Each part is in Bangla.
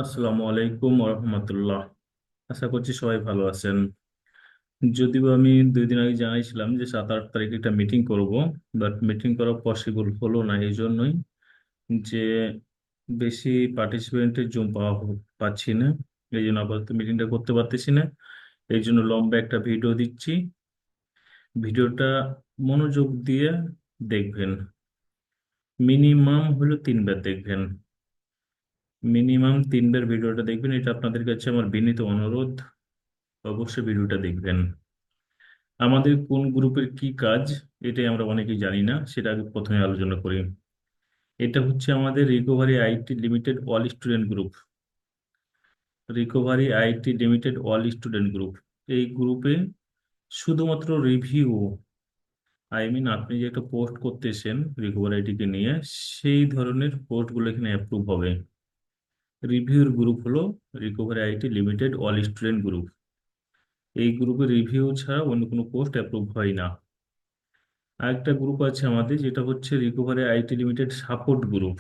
আসসালামু আলাইকুম রহমতুল্লাহ। আশা করছি সবাই ভালো আছেন। যদিও আমি 2 দিন আগে জানাইছিলাম যে 7-8 তারিখে একটা মিটিং করব, বাট মিটিং করা পসিবল হলো না এই জন্যই যে বেশি পার্টিসিপেন্টের জুম পাচ্ছি না। এই জন্য আপাতত মিটিংটা করতে পারতেছি না। এই জন্য লম্বা একটা ভিডিও দিচ্ছি। ভিডিওটা মনোযোগ দিয়ে দেখবেন। মিনিমাম হলো 3 বার দেখবেন। মিনিমাম 3 বার ভিডিওটা দেখবেন, এটা আপনাদের কাছে আমার বিনীত অনুরোধ। অবশ্যই ভিডিওটা দেখবেন। আমাদের কোন গ্রুপের কি কাজ, এটাই আমরা অনেকেই জানি না, সেটা আগে প্রথমে আলোচনা করি। এটা হচ্ছে আমাদের recovery IT limited all student group. Recovery IT limited all student group, এই গ্রুপে শুধুমাত্র রিভিউ, আপনি যে একটা পোস্ট করতেছেন রিকভারি আইটিকে নিয়ে, সেই ধরনের পোস্টগুলো এখানে অ্যাপ্রুভ হবে। রিভিউর গ্রুপ হলো recovery IT limited all student group. এই গ্রুপে রিভিউ ছাড়া অন্য কোনো পোস্ট অ্যাপ্রুভ হয় না। আরেকটা গ্রুপ আছে আমাদের, যেটা হচ্ছে recovery IT limited support group.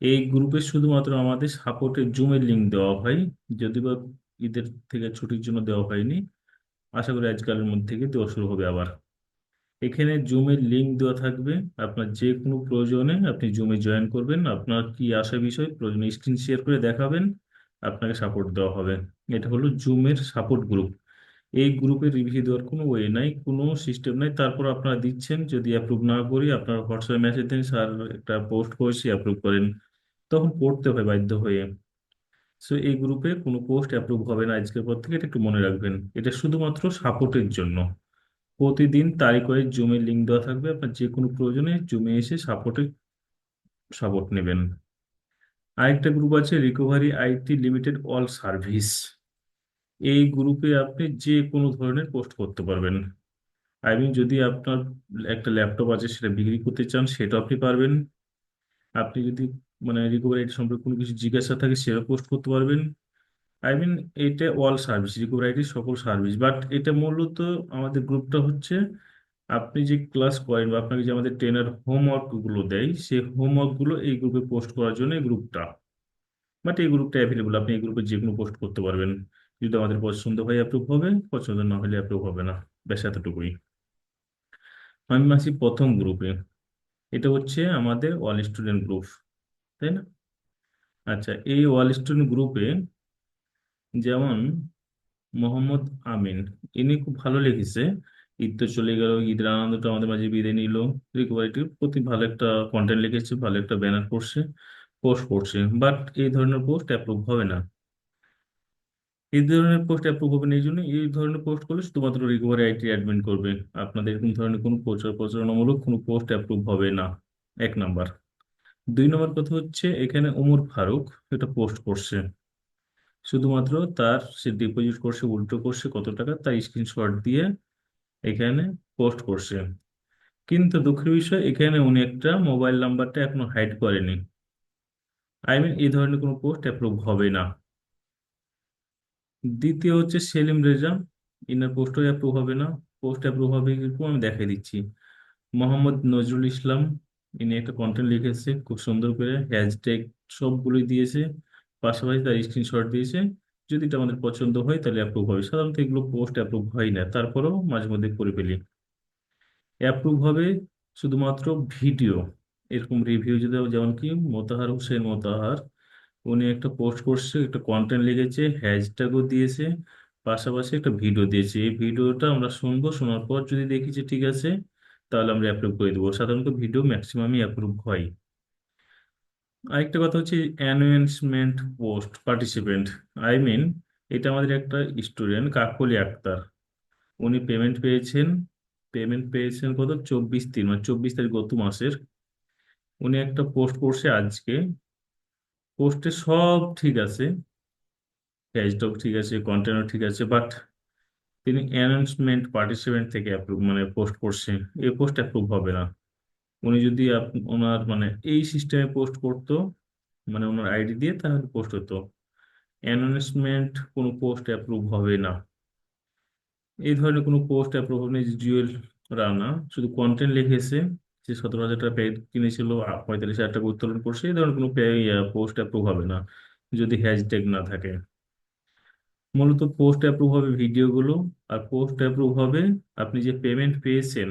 এই গ্রুপে শুধুমাত্র আমাদের সাপোর্টের জুমের লিঙ্ক দেওয়া হয়, যদিও বা ঈদের থেকে ছুটির জন্য দেওয়া হয়নি। আশা করি আজকালের মধ্যে থেকে দেওয়া শুরু হবে আবার। এখানে জুমের লিঙ্ক দেওয়া থাকবে। আপনার যে কোনো প্রয়োজনে আপনি জুমে জয়েন করবেন, আপনার কি আসা বিষয় প্রয়োজনে স্ক্রিন শেয়ার করে দেখাবেন, আপনাকে সাপোর্ট দেওয়া হবে। এটা হলো জুমের সাপোর্ট গ্রুপ। এই গ্রুপে রিভিউ দেওয়ার কোনো ওয়ে নাই, কোনো সিস্টেম নাই। তারপর আপনারা দিচ্ছেন, যদি অ্যাপ্রুভ না করি আপনার হোয়াটসঅ্যাপে মেসেজ দেন, স্যার একটা পোস্ট করেছি অ্যাপ্রুভ করেন, তখন পড়তে হয় বাধ্য হয়ে। সো এই গ্রুপে কোনো পোস্ট অ্যাপ্রুভ হবে না আজকের পর থেকে, এটা একটু মনে রাখবেন। এটা শুধুমাত্র সাপোর্টের জন্য। প্রতিদিন তারিখ ওয়াইজ জুমের লিঙ্ক দেওয়া থাকবে, আপনার যে কোনো প্রয়োজনে জুমে এসে সাপোর্ট নেবেন। আরেকটা গ্রুপ আছে recovery IT limited all service. এই গ্রুপে আপনি যে কোনো ধরনের পোস্ট করতে পারবেন। যদি আপনার একটা ল্যাপটপ আছে সেটা বিক্রি করতে চান, সেটা আপনি পারবেন। আপনি যদি রিকভারি আইটি সম্পর্কে কোনো কিছু জিজ্ঞাসা থাকে, সেটা পোস্ট করতে পারবেন। আই মিন এটা অল সার্ভিস, রিকভারি আইটির সকল সার্ভিস। বাট এটা মূলত আমাদের গ্রুপটা হচ্ছে, আপনি যে ক্লাস করেন বা আপনাকে যে আমাদের ট্রেনার হোমওয়ার্ক গুলো দেয়, সেই হোমওয়ার্ক গুলো এই গ্রুপে পোস্ট করার জন্য এই গ্রুপটা। বাট এই গ্রুপটা অ্যাভেলেবল, আপনি এই গ্রুপে যে কোনো পোস্ট করতে পারবেন। যদি আমাদের পছন্দ হয় অ্যাপ্রুভ হবে, পছন্দ না হলে অ্যাপ্রুভ হবে না। ব্যাস এতটুকুই। আমি আসি প্রথম গ্রুপে। এটা হচ্ছে আমাদের অল স্টুডেন্ট গ্রুপ, তাই না? আচ্ছা, এই অল স্টুডেন্ট গ্রুপে যেমন মোহাম্মদ আমিন, ইনি খুব ভালো লিখেছে। ঈদ তো চলে গেল, ঈদের আনন্দটা আমাদের মাঝে বিদায় নিল। রিকভারিটির প্রতি ভালো একটা কন্টেন্ট লিখেছে, ভালো একটা ব্যানার করছে, পোস্ট করছে। বাট এই ধরনের পোস্ট অ্যাপ্রুভ হবে না। এই ধরনের পোস্ট অ্যাপ্রুভ হবে না, এই জন্য এই ধরনের পোস্ট করলে শুধুমাত্র রিকভারি আইটি অ্যাডমিন করবে। আপনাদের এরকম ধরনের কোনো প্রচারণামূলক কোনো পোস্ট অ্যাপ্রুভ হবে না। 1 নাম্বার। 2 নম্বর কথা হচ্ছে, এখানে ওমর ফারুক এটা পোস্ট করছে। শুধুমাত্র তার, সে ডিপোজিট করছে, উল্টো করছে কত টাকা, তার স্ক্রিনশট দিয়ে এখানে পোস্ট করছে। কিন্তু দুঃখের বিষয়, এখানে উনি একটা মোবাইল নাম্বারটা এখনো হাইড করেনি। এই ধরনের কোনো পোস্ট অ্যাপ্রুভ হবে না। দ্বিতীয় হচ্ছে সেলিম রেজা, ইনার পোস্টও অ্যাপ্রুভ হবে না। পোস্ট অ্যাপ্রুভ হবে কিরকম আমি দেখাই দিচ্ছি। মোহাম্মদ নজরুল ইসলাম, ইনি একটা কন্টেন্ট লিখেছে খুব সুন্দর করে, হ্যাশট্যাগ সবগুলোই দিয়েছে, পাশাপাশি তার স্ক্রিনশট দিয়েছে। যদি এটা আমাদের পছন্দ হয় তাহলে অ্যাপ্রুভ হবে। সাধারণত এগুলো পোস্ট অ্যাপ্রুভ হয় না, তারপরেও মাঝে মধ্যে করে ফেলি। অ্যাপ্রুভ হবে শুধুমাত্র ভিডিও। এরকম রিভিউ যদি যেমন কি মোতাহার হোসেন মোতাহার, উনি একটা পোস্ট করছে, একটা কন্টেন্ট লিখেছে, হ্যাশট্যাগও দিয়েছে, পাশাপাশি একটা ভিডিও দিয়েছে। এই ভিডিওটা আমরা শুনবো, শোনার পর যদি দেখি যে ঠিক আছে, তাহলে আমরা অ্যাপ্রুভ করে দেবো। সাধারণত ভিডিও ম্যাক্সিমামই অ্যাপ্রুভ হয়। আরেকটা কথা হচ্ছে announcement post participant. I mean এটা আমাদের একটা স্টুডেন্ট কাকলি আক্তার, উনি পেমেন্ট পেয়েছেন কত, 24/3 মানে 24 তারিখ গত মাসের। উনি একটা পোস্ট করছে আজকে। পোস্টে সব ঠিক আছে, হ্যাশট্যাগ ঠিক আছে, কন্টেন্ট ঠিক আছে, বাট তিনি অ্যানাউন্সমেন্ট পার্টিসিপেন্ট থেকে অ্যাপ্রুভ পোস্ট করছে। এই পোস্ট অ্যাপ্রুভ হবে না। উনি যদি ওনার এই সিস্টেমে পোস্ট করতো, ওনার আইডি দিয়ে, তাহলে পোস্ট হতো। অ্যানাউন্সমেন্ট কোনো পোস্ট অ্যাপ্রুভ হবে না। এই ধরনের কোনো পোস্ট অ্যাপ্রুভ নেই। জুয়েল রানা শুধু কন্টেন্ট লিখেছে, যে 17,000 টাকা প্যাকেট কিনেছিল, 45,000 টাকা উত্তোলন করছে, এই ধরনের কোনো পোস্ট অ্যাপ্রুভ হবে না। যদি হ্যাশট্যাগ না থাকে। মূলত পোস্ট অ্যাপ্রুভ হবে ভিডিওগুলো, আর পোস্ট অ্যাপ্রুভ হবে আপনি যে পেমেন্ট পেয়েছেন,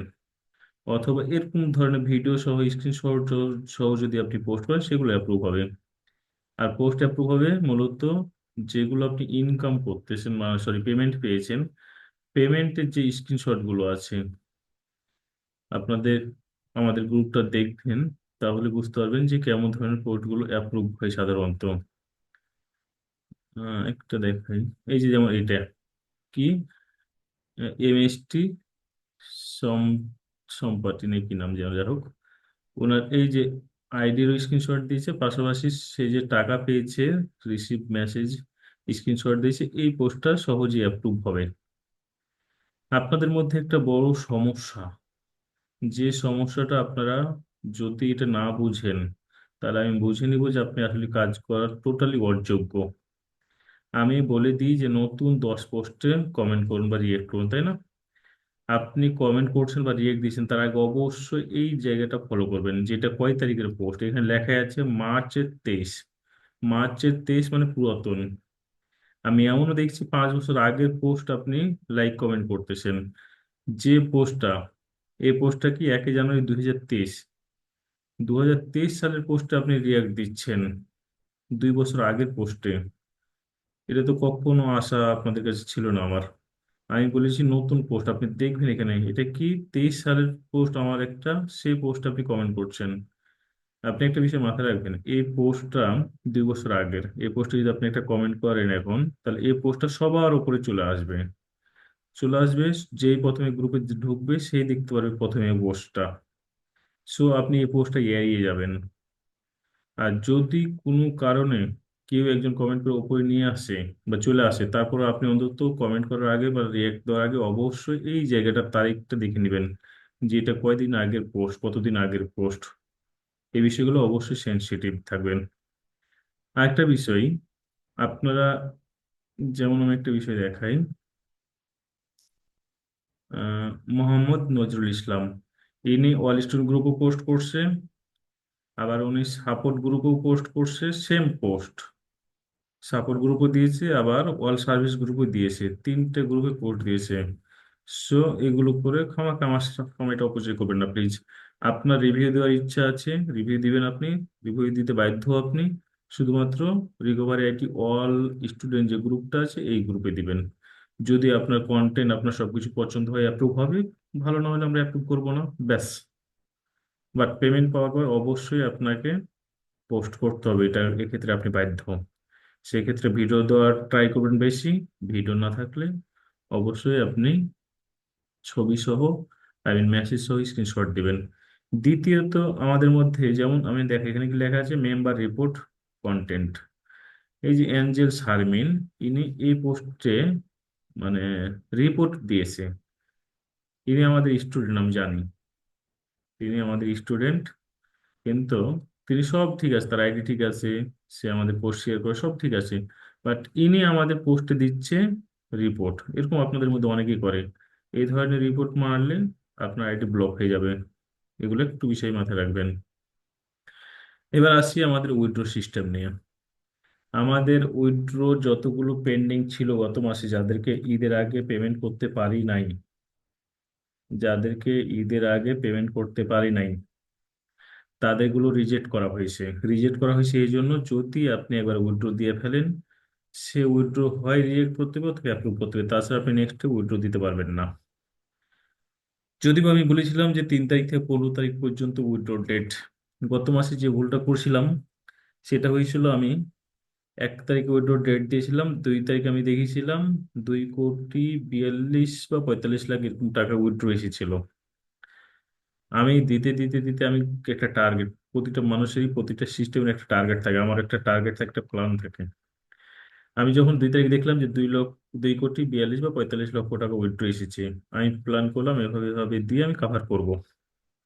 অথবা এরকম ধরনের ভিডিও সহ স্ক্রিনশট সহ যদি আপনি পোস্ট করেন সেগুলো অ্যাপ্রুভ হবে। আর পোস্ট অ্যাপ্রুভ হবে মূলত যেগুলো আপনি ইনকাম করতেছেন, সরি পেমেন্ট পেয়েছেন, পেমেন্টের যে স্ক্রিনশট গুলো আছে আপনাদের, আমাদের গ্রুপটা দেখবেন, তাহলে বুঝতে পারবেন যে কেমন ধরনের পোস্ট গুলো অ্যাপ্রুভ হয় সাধারণত। একটা দেখাই, এই যে যেমন এটা কি, এমএসটি সম সম্পাটি নাকি কি নাম যেন, যাই হোক, ওনার এই যে আইডির স্ক্রিনশট দিয়েছে, পাশাপাশি সে যে টাকা পেয়েছে, রিসিভ মেসেজ স্ক্রিনশট দিয়েছে, এই পোস্টটা সহজেই অ্যাপ্রুভ হবে। আপনাদের মধ্যে একটা বড় সমস্যা, যে সমস্যাটা আপনারা যদি এটা না বুঝেন, তাহলে আমি বুঝে নিব যে আপনি আসলে কাজ করার টোটালি অযোগ্য। আমি বলে দিই যে নতুন 10 পোস্টে কমেন্ট করুন বা রিয়েক্ট করুন, তাই না? আপনি কমেন্ট করছেন বা রিয়েক্ট দিচ্ছেন, তার আগে অবশ্যই এই জায়গাটা ফলো করবেন, যেটা কয় তারিখের পোস্ট, এখানে লেখা আছে মার্চের 23। মার্চের 23 মানে পুরাতন। আমি এমনও দেখছি 5 বছর আগের পোস্ট আপনি লাইক কমেন্ট করতেছেন। যে পোস্টটা, এই পোস্টটা কি 1 জানুয়ারি 2023, 2023 সালের পোস্টে আপনি রিয়াক্ট দিচ্ছেন, 2 বছর আগের পোস্টে। এটা তো কখনো আশা আপনাদের কাছে ছিল না আমার। আমি বলেছি নতুন পোস্ট, আপনি দেখবেন এখানে এটা কি 23 সালের পোস্ট আমার একটা, সেই পোস্ট আপনি কমেন্ট করছেন। আপনি একটা বিষয় মাথায় রাখবেন, এই পোস্টটা 2 বছর আগের, এই পোস্টে যদি আপনি একটা কমেন্ট করেন এখন, তাহলে এই পোস্টটা সবার উপরে চলে আসবে। চলে আসবে, যেই প্রথমে গ্রুপে ঢুকবে সেই দেখতে পারবে প্রথমে পোস্টটা। সো আপনি এই পোস্টটা এড়িয়ে যাবেন। আর যদি কোনো কারণে কেউ একজন কমেন্ট করে উপরে নিয়ে আসে বা চলে আসে, তারপর আপনি অন্তত কমেন্ট করার আগে বা রিয়েক্ট দেওয়ার আগে অবশ্যই এই জায়গাটার তারিখটা দেখে নেবেন, যে এটা কয়দিন আগের পোস্ট, কতদিন আগের পোস্ট। এই বিষয়গুলো অবশ্যই সেনসিটিভ থাকবেন। আরেকটা বিষয়, আপনারা, যেমন আমি একটা বিষয় দেখাই, আহ মোহাম্মদ নজরুল ইসলাম, ইনি অল স্টুডেন্ট গ্রুপও পোস্ট করছে, আবার উনি সাপোর্ট গ্রুপেও পোস্ট করছে, সেম পোস্ট। সাপোর্ট গ্রুপও দিয়েছে, আবার অল সার্ভিস গ্রুপও দিয়েছে, 3টে গ্রুপে পোস্ট দিয়েছে। সো এগুলো করে খামাখা আমার সময়টা অপচয় করবেন না প্লিজ। আপনার রিভিউ দেওয়ার ইচ্ছা আছে, রিভিউ দিবেন আপনি, রিভিউ দিতে বাধ্য আপনি, শুধুমাত্র রিকভারি আইটি অল স্টুডেন্ট যে গ্রুপটা আছে এই গ্রুপে দিবেন। যদি আপনার কন্টেন্ট, আপনার সবকিছু পছন্দ হয় অ্যাপ্রুভ হবে, ভালো না হলে আমরা অ্যাপ্রুভ করবো না, ব্যাস। বাট পেমেন্ট পাওয়ার পর অবশ্যই আপনাকে পোস্ট করতে হবে, এটা এক্ষেত্রে আপনি বাধ্য। সেক্ষেত্রে ভিডিও দেওয়ার ট্রাই করবেন বেশি, ভিডিও না থাকলে অবশ্যই আপনি ছবি সহ, আই মিন মেসেজ সহ স্ক্রিনশট দিবেন। দ্বিতীয়ত, আমাদের মধ্যে যেমন আমি দেখে এখানে কি লেখা আছে, মেম্বার রিপোর্ট কন্টেন্ট, এই যে অ্যাঞ্জেল শারমিন, ইনি এই পোস্টে মানে রিপোর্ট দিয়েছে। ইনি আমাদের স্টুডেন্ট, আমি জানি তিনি আমাদের স্টুডেন্ট, কিন্তু তিনি সব ঠিক আছে, তার আইডি ঠিক আছে, সে আমাদের পোস্ট শেয়ার করে সব ঠিক আছে, বাট ইনি আমাদের পোস্টে দিচ্ছে রিপোর্ট। এরকম আপনাদের মধ্যে অনেকেই করে, এই ধরনের রিপোর্ট মারলে আপনার আইডি ব্লক হয়ে যাবে। এগুলো একটু বিষয় মাথায় রাখবেন। এবার আসি আমাদের উইথড্র সিস্টেম নিয়ে। আমাদের উইথড্র যতগুলো পেন্ডিং ছিল গত মাসে, যাদেরকে ঈদের আগে পেমেন্ট করতে পারি নাই, যাদেরকে ঈদের আগে পেমেন্ট করতে পারি নাই, তাদেরগুলো রিজেক্ট করা হয়েছে। রিজেক্ট করা হয়েছে এই জন্য, যদি আপনি একবার উইথড্র দিয়ে ফেলেন, সে উইথড্র হয় রিজেক্ট করতে হবে অথবা অ্যাপ্রুভ করতে হবে, তাছাড়া আপনি নেক্সট উইথড্র দিতে পারবেন না। যদিও আমি বলেছিলাম যে 3 তারিখ থেকে 15 তারিখ পর্যন্ত উইথড্র ডেট, গত মাসে যে ভুলটা করছিলাম সেটা হয়েছিল, আমি 1 তারিখে উইথড্র ডেট দিয়েছিলাম, 2 তারিখে আমি দেখেছিলাম 2,42,000 বা 45 লাখ এরকম টাকা উইথড্র এসেছিল। আমি দিতে দিতে দিতে আমি একটা টার্গেট, প্রতিটা মানুষেরই প্রতিটা সিস্টেমের একটা টার্গেট থাকে, আমার একটা টার্গেট থাকে, একটা প্ল্যান থাকে। আমি যখন 2 তারিখ দেখলাম যে 2,42,000 বা 45 লক্ষ টাকা উইথড্র এসেছে, আমি প্ল্যান করলাম এভাবে এভাবে দিয়ে আমি কাভার করব,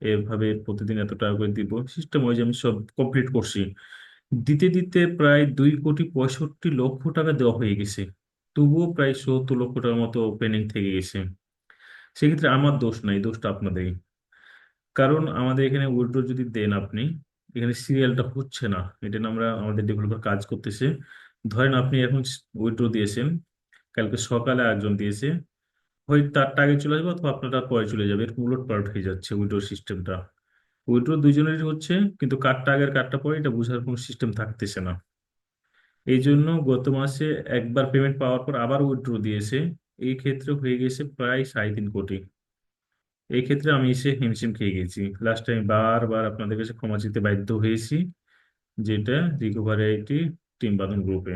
এভাবে প্রতিদিন এত টাকা করে দিব, সিস্টেম ওয়াইজ আমি সব কমপ্লিট করছি। দিতে দিতে প্রায় 2,65,লক্ষ টাকা দেওয়া হয়ে গেছে, তবুও প্রায় 70 লক্ষ টাকার মতো পেন্ডিং থেকে গেছে। সেক্ষেত্রে আমার দোষ নাই, দোষটা আপনাদেরই। কারণ আমাদের এখানে উইথড্র যদি দেন আপনি, এখানে সিরিয়ালটা হচ্ছে না, এটা নিয়ে আমরা আমাদের ডেভেলপার কাজ করতেছে। ধরেন আপনি এখন উইথড্র দিয়েছেন, কালকে সকালে একজন দিয়েছে, হয় তারটা আগে চলে যাবে অথবা আপনারটা পরে চলে যাবে, এরকম উলট পালট হয়ে যাচ্ছে উইথড্র সিস্টেমটা। উইথড্র দুইজনেরই হচ্ছে, কিন্তু কার্ডটা আগের কার্ডটা পরে এটা বোঝার কোনো সিস্টেম থাকতেছে না। এই জন্য গত মাসে একবার পেমেন্ট পাওয়ার পর আবার উইথড্র দিয়েছে, এই ক্ষেত্রে হয়ে গেছে প্রায় 3.5 কোটি। এই ক্ষেত্রে আমি এসে হিমশিম খেয়ে গেছি, লাস্ট টাইম বারবার আপনাদের কাছে ক্ষমা চেতে বাধ্য হয়েছি, যেটা রিকভারি আইটি টিম বাঁধন গ্রুপে।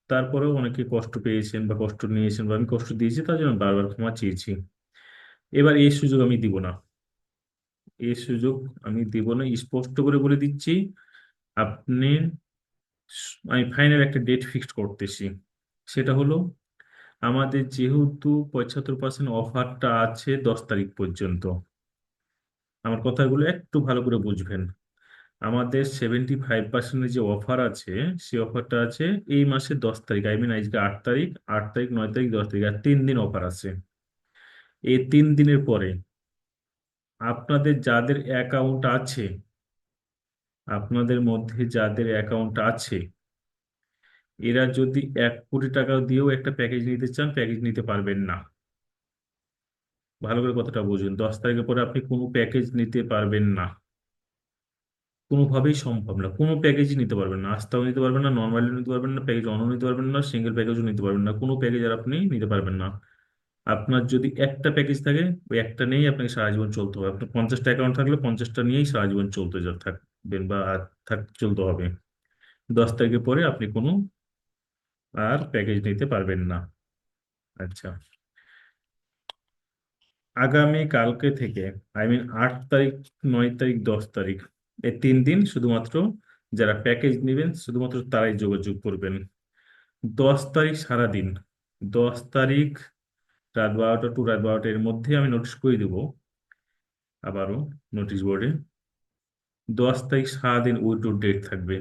তারপরেও অনেকে কষ্ট পেয়েছেন বা কষ্ট নিয়েছেন বা আমি কষ্ট দিয়েছি, তার জন্য বারবার ক্ষমা চেয়েছি। এবার এই সুযোগ আমি দিব না, এই সুযোগ আমি দিব না, স্পষ্ট করে বলে দিচ্ছি। আপনি, আমি ফাইনাল একটা ডেট ফিক্সড করতেছি, সেটা হলো আমাদের যেহেতু 75% অফারটা আছে 10 তারিখ পর্যন্ত, আমার কথাগুলো একটু ভালো করে বুঝবেন। আমাদের 75% যে অফার আছে, সেই অফারটা আছে এই মাসের 10 তারিখ, আই মিন আজকে 8 তারিখ, 8 তারিখ, 9 তারিখ, 10 তারিখ, আর 3 দিন অফার আছে। এই 3 দিনের পরে আপনাদের যাদের অ্যাকাউন্ট আছে, আপনাদের মধ্যে যাদের অ্যাকাউন্ট আছে, এরা যদি 1 কোটি টাকা দিয়েও একটা প্যাকেজ নিতে চান, প্যাকেজ নিতে পারবেন না। ভালো করে কথাটা বুঝুন, 10 তারিখের পরে আপনি কোনো প্যাকেজ নিতে পারবেন না, কোনোভাবেই সম্ভব না। কোনো প্যাকেজই নিতে পারবেন না, আস্তাও নিতে পারবেন না, নর্মালি নিতে পারবেন না, প্যাকেজ অনও নিতে পারবেন না, সিঙ্গেল প্যাকেজও নিতে পারবেন না, কোনো প্যাকেজ আর আপনি নিতে পারবেন না। আপনার যদি একটা প্যাকেজ থাকে, ওই একটা নিয়েই আপনাকে সারা জীবন চলতে হবে। আপনার 50টা অ্যাকাউন্ট থাকলে 50টা নিয়েই সারা জীবন থাকবেন বা চলতে হবে। 10 তারিখের পরে আপনি কোনো আর প্যাকেজ নিতে পারবেন না। আচ্ছা, আগামী কালকে থেকে, আই মিন 8 তারিখ, 9 তারিখ, 10 তারিখ, এই 3 দিন শুধুমাত্র যারা প্যাকেজ নেবেন শুধুমাত্র তারাই যোগাযোগ করবেন। 10 তারিখ সারাদিন, 10 তারিখ রাত 12টা টু রাত 12টা এর মধ্যে আমি নোটিশ করে দেবো, আবারও নোটিশ বোর্ডে। 10 তারিখ সারাদিন উইথড্র ডেট থাকবে।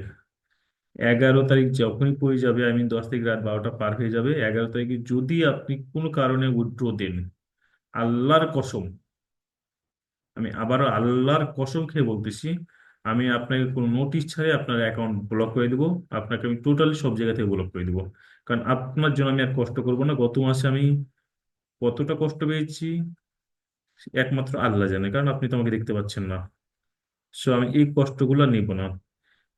11 তারিখ যখনই পড়ে যাবে, আই মিন 10 তারিখ রাত 12টা পার হয়ে যাবে, 11 তারিখে যদি আপনি কোনো কারণে উইথড্র দেন, আল্লাহর কসম, আমি আবারও আল্লাহর কসম খেয়ে বলতেছি, আমি আপনাকে কোনো নোটিশ ছাড়াই আপনার অ্যাকাউন্ট ব্লক করে দেবো। আপনাকে আমি টোটালি সব জায়গা থেকে ব্লক করে দেবো, কারণ আপনার জন্য আমি আর কষ্ট করবো না। গত মাসে আমি কতটা কষ্ট পেয়েছি একমাত্র আল্লাহ জানে, কারণ আপনি তো আমাকে দেখতে পাচ্ছেন না। সো আমি এই কষ্টগুলো নিব না।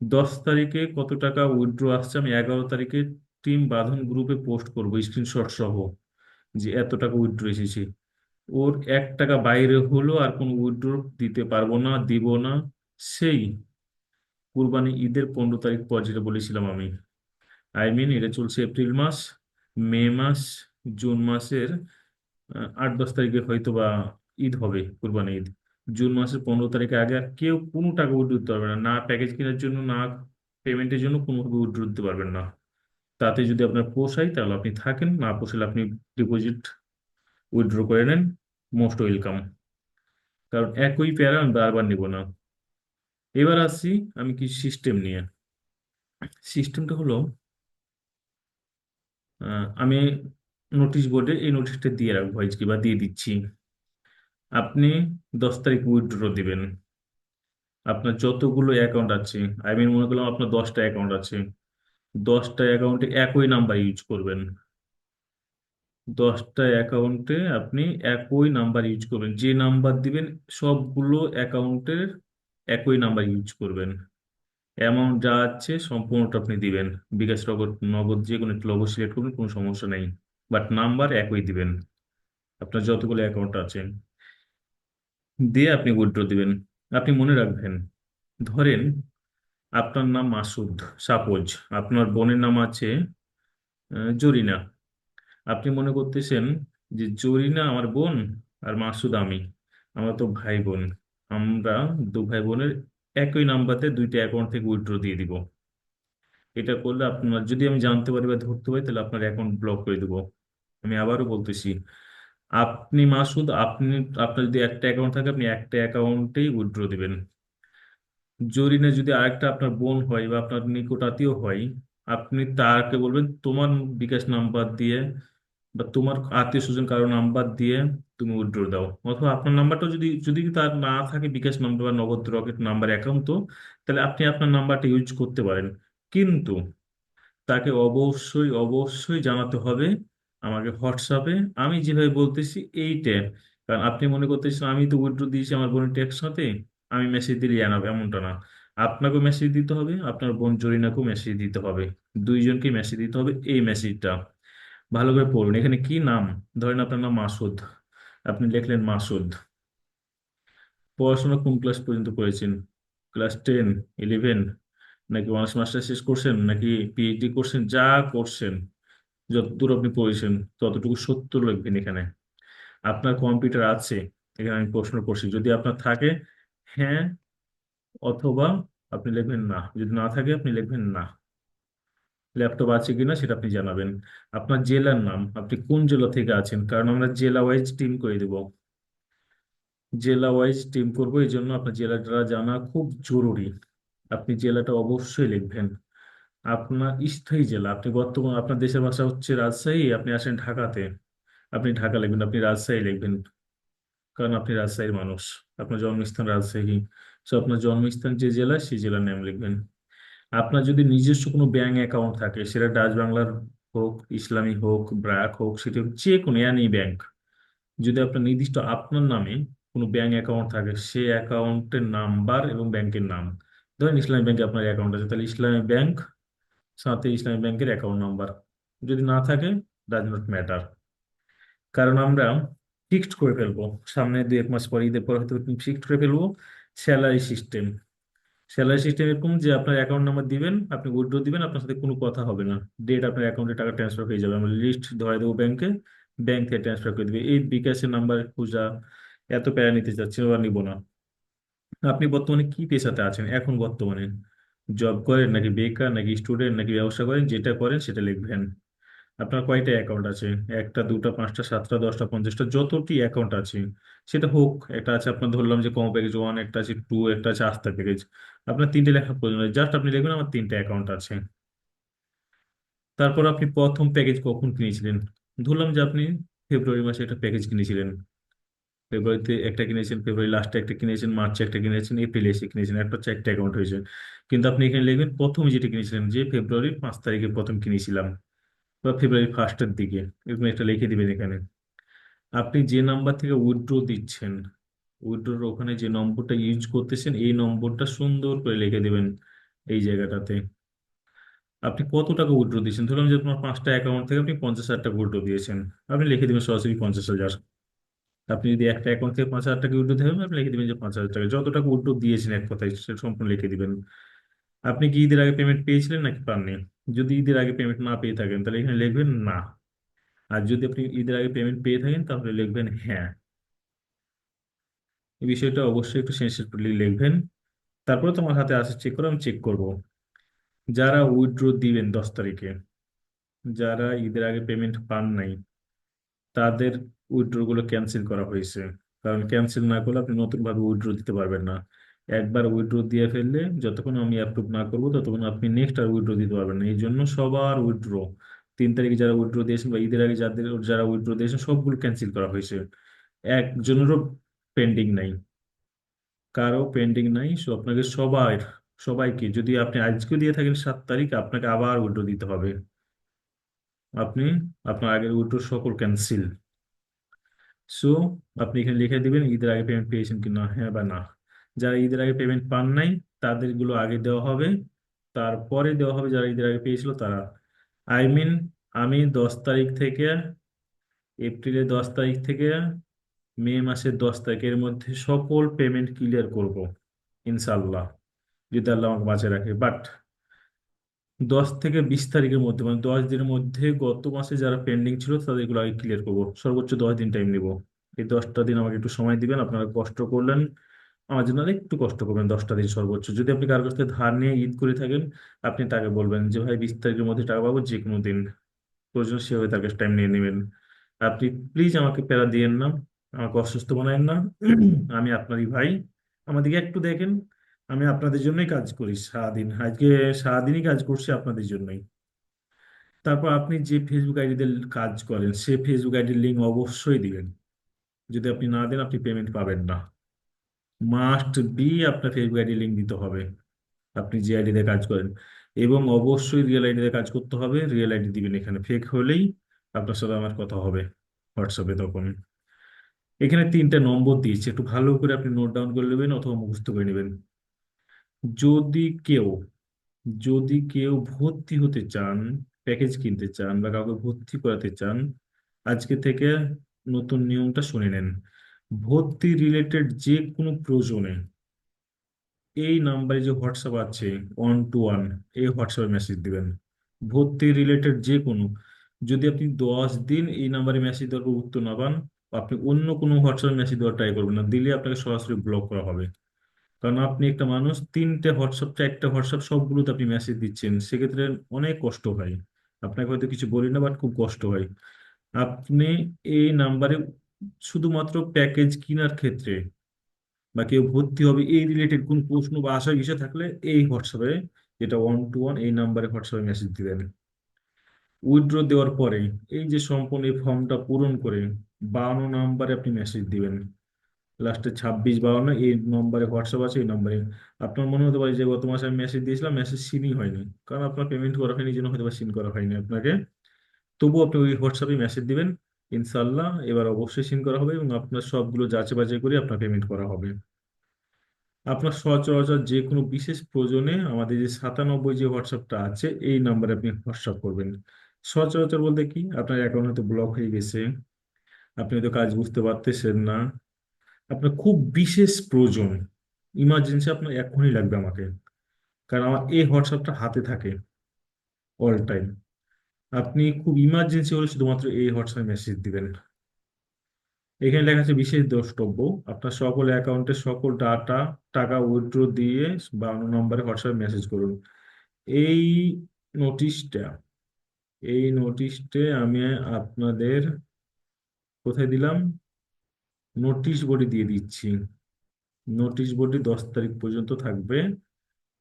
10 তারিখে কত টাকা উইথড্র আসছে আমি 11 তারিখে টিম বাঁধন গ্রুপে পোস্ট করবো স্ক্রিনশট সহ, যে এত টাকা উইথড্র এসেছে। ওর 1 টাকা বাইরে হলো আর কোনো উইথড্র দিতে পারবো না, দিব না। সেই কুরবানি ঈদের 15 তারিখ পর, যেটা বলেছিলাম আমি, আই মিন এটা চলছে এপ্রিল মাস, মে মাস, জুন মাসের 8-10 তারিখে হয়তো বা ঈদ হবে, কুরবানি ঈদ। জুন মাসের 15 তারিখে আগে আর কেউ কোনো টাকা উইথড্র দিতে পারবে না, না প্যাকেজ কেনার জন্য, না পেমেন্টের জন্য, কোনোভাবে উইথড্র দিতে পারবেন না। তাতে যদি আপনার পোষায় তাহলে আপনি থাকেন, না পোষালে আপনি ডিপোজিট উইথড্র করে নেন, মোস্ট ওয়েলকাম। কারণ একই প্যারা আমি বারবার নিব না। এবার আসি আমি কি সিস্টেম নিয়ে। সিস্টেমটা হলো, আমি নোটিশ বোর্ডে এই নোটিশটা দিয়ে রাখবো আজকে বা দিয়ে দিচ্ছি। আপনি 10 তারিখ উইথড্র দিবেন, আপনার যতগুলো অ্যাকাউন্ট আছে, আই মিন মনে করলাম আপনার 10টা অ্যাকাউন্ট আছে, 10টা অ্যাকাউন্টে একই নাম্বার ইউজ করবেন। 10টা অ্যাকাউন্টে আপনি একই নাম্বার ইউজ করবেন, যে নাম্বার দিবেন সবগুলো অ্যাকাউন্টের একই নাম্বার ইউজ করবেন। অ্যামাউন্ট যা আছে সম্পূর্ণটা আপনি দিবেন, বিকাশ, নগদ, নগদ যে কোনো একটা লোগো সিলেক্ট করবেন, কোনো সমস্যা নেই, বাট নাম্বার একই দিবেন আপনার যতগুলো অ্যাকাউন্ট আছে। দিয়ে আপনি উইথড্র দিবেন। আপনি মনে রাখবেন, ধরেন আপনার নাম মাসুদ, সাপোজ আপনার বোনের নাম আছে জরিনা। আপনি মনে করতেছেন যে জরিনা আমার বোন আর মাসুদ আমি, আমরা তো ভাই বোন, আমরা 2 ভাই বোনের একই নাম্বারে 2টা অ্যাকাউন্ট থেকে উইথড্র দিয়ে দিব। এটা করলে আপনার, যদি আমি জানতে পারি বা ধরতে পারি, তাহলে আপনার অ্যাকাউন্ট ব্লক করে দেবো। আমি আবারও বলতেছি, আপনি মাসুদ, আপনার যদি একটা অ্যাকাউন্ট থাকে আপনি একটা অ্যাকাউন্টেই উইথড্র দিবেন। জরিনা যদি আরেকটা আপনার বোন হয় বা আপনার নিকট আত্মীয় হয়, আপনি তাকে বলবেন তোমার বিকাশ নাম্বার দিয়ে বা তোমার আত্মীয় স্বজন কারো নাম্বার দিয়ে তুমি উইথড্র দাও, অথবা আপনার নাম্বারটা যদি যদি তার না থাকে বিকাশ নাম্বার বা নগদ রকেট নাম্বার অ্যাকাউন্ট, তো তাহলে আপনি আপনার নাম্বারটা ইউজ করতে পারেন। কিন্তু তাকে অবশ্যই অবশ্যই জানাতে হবে আমাকে হোয়াটসঅ্যাপে আমি যেভাবে বলতেছি এইটা। কারণ আপনি মনে করতেছেন আমি তো উইথড্র দিয়েছি আমার বোনের ট্যাক্স সাথে, আমি মেসেজ দিলে জানাবো, এমনটা না। আপনাকেও মেসেজ দিতে হবে, আপনার বোন জরিনাকেও মেসেজ দিতে হবে, দুইজনকে মেসেজ দিতে হবে। এই মেসেজটা ভালো করে পড়ুন। এখানে কি নাম, ধরেন আপনার নাম মাসুদ, আপনি লিখলেন মাসুদ। পড়াশোনা কোন ক্লাস পর্যন্ত করেছেন? ক্লাস 10, 11, নাকি অনার্স মাস্টার শেষ করছেন, নাকি পিএইচডি করছেন, যা করছেন, যতদূর আপনি পড়েছেন ততটুকু সত্য লিখবেন এখানে। আপনার কম্পিউটার আছে? এখানে আমি প্রশ্ন করছি, যদি আপনার থাকে হ্যাঁ, অথবা আপনি লিখবেন না, যদি না থাকে আপনি লিখবেন না। ল্যাপটপ আছে কিনা সেটা আপনি জানাবেন। আপনার জেলার নাম, আপনি কোন জেলা থেকে আছেন, কারণ আমরা জেলা ওয়াইজ টিম করে দেব। জেলা ওয়াইজ টিম করবো, এই জন্য আপনার জেলাটা জানা খুব জরুরি। আপনি জেলাটা অবশ্যই লিখবেন। আপনার স্থায়ী জেলা, আপনি বর্তমান আপনার দেশের ভাষা হচ্ছে রাজশাহী, আপনি আসেন ঢাকাতে, আপনি ঢাকা লিখবেন, আপনি রাজশাহী লিখবেন, কারণ আপনি রাজশাহীর মানুষ, আপনার জন্মস্থান রাজশাহী। তো আপনার জন্মস্থান যে জেলা সেই জেলার নাম লিখবেন। আপনার যদি নিজস্ব কোনো ব্যাংক অ্যাকাউন্ট থাকে, সেটা ডাচ বাংলার হোক, ইসলামী হোক, ব্র্যাক হোক, সেটা যে কোনো এনি ব্যাংক, যদি আপনার নির্দিষ্ট আপনার নামে কোনো ব্যাংক অ্যাকাউন্ট থাকে, সেই অ্যাকাউন্টের নাম্বার এবং ব্যাংকের নাম, ধরেন ইসলামী ব্যাংকে আপনার অ্যাকাউন্ট আছে, তাহলে ইসলামী ব্যাংক সাথে ইসলামী ব্যাংকের অ্যাকাউন্ট নাম্বার। যদি না থাকে, ডাজ নট ম্যাটার। কারণ আমরা ফিক্সড করে ফেলবো, সামনে 2-1 মাস পরে, ঈদের পর হয়তো ফিক্সড করে ফেলবো স্যালারি সিস্টেম। স্যালারি সিস্টেম এরকম যে আপনার অ্যাকাউন্ট নাম্বার দিবেন, আপনি উইথড্র দিবেন, আপনার সাথে কোনো কথা হবে না, ডেট আপনার অ্যাকাউন্টে টাকা ট্রান্সফার হয়ে যাবে, আমরা লিস্ট ধরে দেবো ব্যাংকে, ব্যাংক থেকে ট্রান্সফার করে দেবে। এই বিকাশের নাম্বার খোঁজা এত প্যারা নিতে চাচ্ছি বা নিব না। আপনি বর্তমানে কি পেশাতে আছেন এখন বর্তমানে? জব করেন, নাকি বেকার, নাকি স্টুডেন্ট, নাকি ব্যবসা করেন? যেটা করেন সেটা লিখবেন। আপনার কয়টা অ্যাকাউন্ট আছে? একটা, দুটা, পাঁচটা, সাতটা, 10টা, 50টা, যতটি অ্যাকাউন্ট আছে সেটা হোক। একটা আছে আপনার, ধরলাম যে কম প্যাকেজ 1, একটা আছে 2, একটা আছে আস্থা প্যাকেজ। আপনার তিনটে লেখা প্রয়োজন, জাস্ট আপনি লিখবেন আমার 3টে অ্যাকাউন্ট আছে। তারপর আপনি প্রথম প্যাকেজ কখন কিনেছিলেন? ধরলাম যে আপনি ফেব্রুয়ারি মাসে একটা প্যাকেজ কিনেছিলেন, ফেব্রুয়ারিতে একটা কিনেছেন, ফেব্রুয়ারি লাস্টে একটা কিনেছেন, মার্চে একটা কিনেছেন, এপ্রিলে এসে কিনেছেন, একটা 4টে অ্যাকাউন্ট হয়েছে। কিন্তু আপনি এখানে লিখবেন প্রথম যেটা কিনেছিলেন, যে ফেব্রুয়ারির 5 তারিখে প্রথম কিনেছিলাম, বা ফেব্রুয়ারি ফার্স্টের দিকে, এরকম একটা লিখে দিবেন এখানে। আপনি যে নাম্বার থেকে উইথড্র দিচ্ছেন, উইথড্রোর ওখানে যে নম্বরটা ইউজ করতেছেন, এই নম্বরটা সুন্দর করে লিখে দেবেন এই জায়গাটাতে। আপনি কত টাকা উইথড্র দিয়েছেন, ধরুন যে আপনার 5টা অ্যাকাউন্ট থেকে আপনি 50,000 টাকা উইথড্র দিয়েছেন, আপনি লিখে দেবেন সরাসরি 50,000। আপনি যদি একটা অ্যাকাউন্ট থেকে 5,000 টাকা উইথড্র দেবেন, আপনি লিখে দিবেন যে 5,000 টাকা, যত টাকা উইথড্র দিয়েছেন এক কথায় সেটা সম্পূর্ণ লিখে দিবেন। আপনি কি ঈদের আগে পেমেন্ট পেয়েছিলেন নাকি পাননি? যদি ঈদের আগে পেমেন্ট না পেয়ে থাকেন তাহলে এখানে লিখবেন না। আর যদি আপনি ঈদের আগে পেমেন্ট পেয়ে থাকেন তাহলে লিখবেন হ্যাঁ। এই বিষয়টা অবশ্যই একটু সেন্সিটিভলি লিখবেন। তারপরে তোমার হাতে আসে চেক করে আমি চেক করব। যারা উইথড্র দিবেন 10 তারিখে, যারা ঈদের আগে পেমেন্ট পান নাই, তাদের উইথড্র গুলো ক্যান্সেল করা হয়েছে। কারণ ক্যান্সেল না করলে আপনি নতুন ভাবে উইথড্র দিতে পারবেন না। একবার উইথড্র দিয়ে ফেললে যতক্ষণ আমি অ্যাপ্রুভ না করবো ততক্ষণ আপনি নেক্সট আর উইথড্র দিতে পারবেন না। এই জন্য সবার উইথড্র 3 তারিখে যারা উইথড্র দিয়েছেন বা ঈদের আগে যাদের যারা উইথড্র দিয়েছেন সবগুলো ক্যান্সেল করা হয়েছে। একজনেরও পেন্ডিং নাই, কারো পেন্ডিং নাই। সো আপনাকে সবাইকে, যদি আপনি আজকেও দিয়ে থাকেন 7 তারিখ, আপনাকে আবার উইথড্র দিতে হবে। আপনি আপনার আগের উইথড্র সকল ক্যান্সেল। সো আপনি এখানে লিখে দিবেন ঈদের আগে পেমেন্ট পেয়েছেন কি না, হ্যাঁ বা না। যারা ঈদের আগে পেমেন্ট পান নাই তাদেরগুলো আগে দেওয়া হবে, তারপরে দেওয়া হবে যারা ঈদের আগে পেয়েছিল তারা। আই মিন, আমি 10 তারিখ থেকে, এপ্রিলের 10 তারিখ থেকে মে মাসের 10 তারিখের মধ্যে সকল পেমেন্ট ক্লিয়ার করব ইনশাল্লাহ, যদি আল্লাহ আমাকে বাঁচিয়ে রাখে। বাট 10 থেকে 20 তারিখের মধ্যে, মানে 10 দিনের মধ্যে গত মাসে যারা পেন্ডিং ছিল তাদেরগুলো আগে ক্লিয়ার করবো। সর্বোচ্চ 10 দিন টাইম নিব। এই 10টা দিন আমাকে একটু সময় দিবেন। আপনারা কষ্ট করলেন, আমার জন্য আর একটু কষ্ট করবেন। 10টা দিন সর্বোচ্চ। যদি আপনি কারোর কাছ থেকে ধার নিয়ে ঈদ করে থাকেন, আপনি তাকে বলবেন যে ভাই 20 তারিখের মধ্যে টাকা পাবো, যে কোনো দিন, প্রয়োজন সেভাবে তার কাছে টাইম নিয়ে নেবেন। আপনি প্লিজ আমাকে প্যারা দিয়েন না, আমাকে অসুস্থ বানায়েন না। আমি আপনারই ভাই, আমাদেরকে একটু দেখেন। আমি আপনাদের জন্যই কাজ করি সারাদিন, আজকে সারাদিনই কাজ করছি আপনাদের জন্যই। তারপর আপনি যে ফেসবুক আইডিতে কাজ করেন সে ফেসবুক আইডির লিঙ্ক অবশ্যই দিবেন। যদি আপনি না দেন আপনি পেমেন্ট পাবেন না। মাস্ট বি আপনার ফেসবুক আইডি লিঙ্ক দিতে হবে আপনি যে আইডিতে কাজ করেন। এবং অবশ্যই রিয়েল আইডিতে কাজ করতে হবে, রিয়েল আইডি দিবেন, এখানে ফেক হলেই আপনার সাথে আমার কথা হবে হোয়াটসঅ্যাপে তখন। এখানে 3টে নম্বর দিয়েছে, একটু ভালো করে আপনি নোট ডাউন করে নেবেন অথবা মুখস্থ করে নেবেন। যদি কেউ যদি কেউ ভর্তি হতে চান, প্যাকেজ কিনতে চান বা কাউকে ভর্তি করাতে চান, আজকে থেকে নতুন নিয়মটা শুনে নেন। ভর্তি রিলেটেড যে কোনো প্রয়োজনে এই নাম্বারে যে হোয়াটসঅ্যাপ আছে 121, এই হোয়াটসঅ্যাপে মেসেজ দিবেন। ভর্তি রিলেটেড যে কোনো, যদি আপনি 10 দিন এই নাম্বারে মেসেজ দেওয়ার পর উত্তর না পান, আপনি অন্য কোনো হোয়াটসঅ্যাপে মেসেজ দেওয়ার ট্রাই করবেন না, দিলে আপনাকে সরাসরি ব্লক করা হবে। কারণ আপনি একটা মানুষ, 3টে হোয়াটসঅ্যাপ, 4টে হোয়াটসঅ্যাপ সবগুলোতে আপনি মেসেজ দিচ্ছেন, সেক্ষেত্রে অনেক কষ্ট হয়। আপনাকে হয়তো কিছু বলি না, বাট খুব কষ্ট হয়। আপনি এই নাম্বারে শুধুমাত্র প্যাকেজ কেনার ক্ষেত্রে বা কেউ ভর্তি হবে এই রিলেটেড কোন প্রশ্ন বা আসার বিষয় থাকলে এই হোয়াটসঅ্যাপে, যেটা 121, এই নাম্বারে হোয়াটসঅ্যাপে মেসেজ দিবেন। উইথড্র দেওয়ার পরে এই যে সম্পূর্ণ এই ফর্মটা পূরণ করে 52 নাম্বারে আপনি মেসেজ দিবেন। লাস্টে 2652 এই নম্বরে হোয়াটসঅ্যাপ আছে, এই নম্বরে। আপনার মনে হতে পারে যে গত মাসে আমি মেসেজ দিয়েছিলাম, মেসেজ সিনই হয়নি, কারণ আপনার পেমেন্ট করা হয়নি, এই জন্য হয়তো বা সিন করা হয়নি আপনাকে। তবুও আপনি ওই হোয়াটসঅ্যাপে মেসেজ দিবেন, ইনশাল্লাহ এবার অবশ্যই সিন করা হবে এবং আপনার সবগুলো যাচাই বাছাই করে আপনার পেমেন্ট করা হবে। আপনার সচরাচর যে কোনো বিশেষ প্রয়োজনে আমাদের যে 97 যে হোয়াটসঅ্যাপটা আছে এই নাম্বারে আপনি হোয়াটসঅ্যাপ করবেন। সচরাচর বলতে কি, আপনার অ্যাকাউন্ট হয়তো ব্লক হয়ে গেছে, আপনি হয়তো কাজ বুঝতে পারতেছেন না, আপনার খুব বিশেষ প্রয়োজন, ইমার্জেন্সি আপনার এখনই লাগবে আমাকে, কারণ আমার এই হোয়াটসঅ্যাপটা হাতে থাকে অল টাইম। আপনি খুব ইমার্জেন্সি হলে শুধুমাত্র এই হোয়াটসঅ্যাপে মেসেজ দিবেন। এখানে লেখা আছে বিশেষ দ্রষ্টব্য, আপনার সকল অ্যাকাউন্টের সকল ডাটা, টাকা উইথড্র দিয়ে 52 নম্বরে হোয়াটসঅ্যাপে মেসেজ করুন। এই নোটিশটা এই নোটিশটে আমি আপনাদের কোথায় দিলাম, নোটিশ বোর্ডে দিয়ে দিচ্ছি। নোটিশ বোর্ডে 10 তারিখ পর্যন্ত থাকবে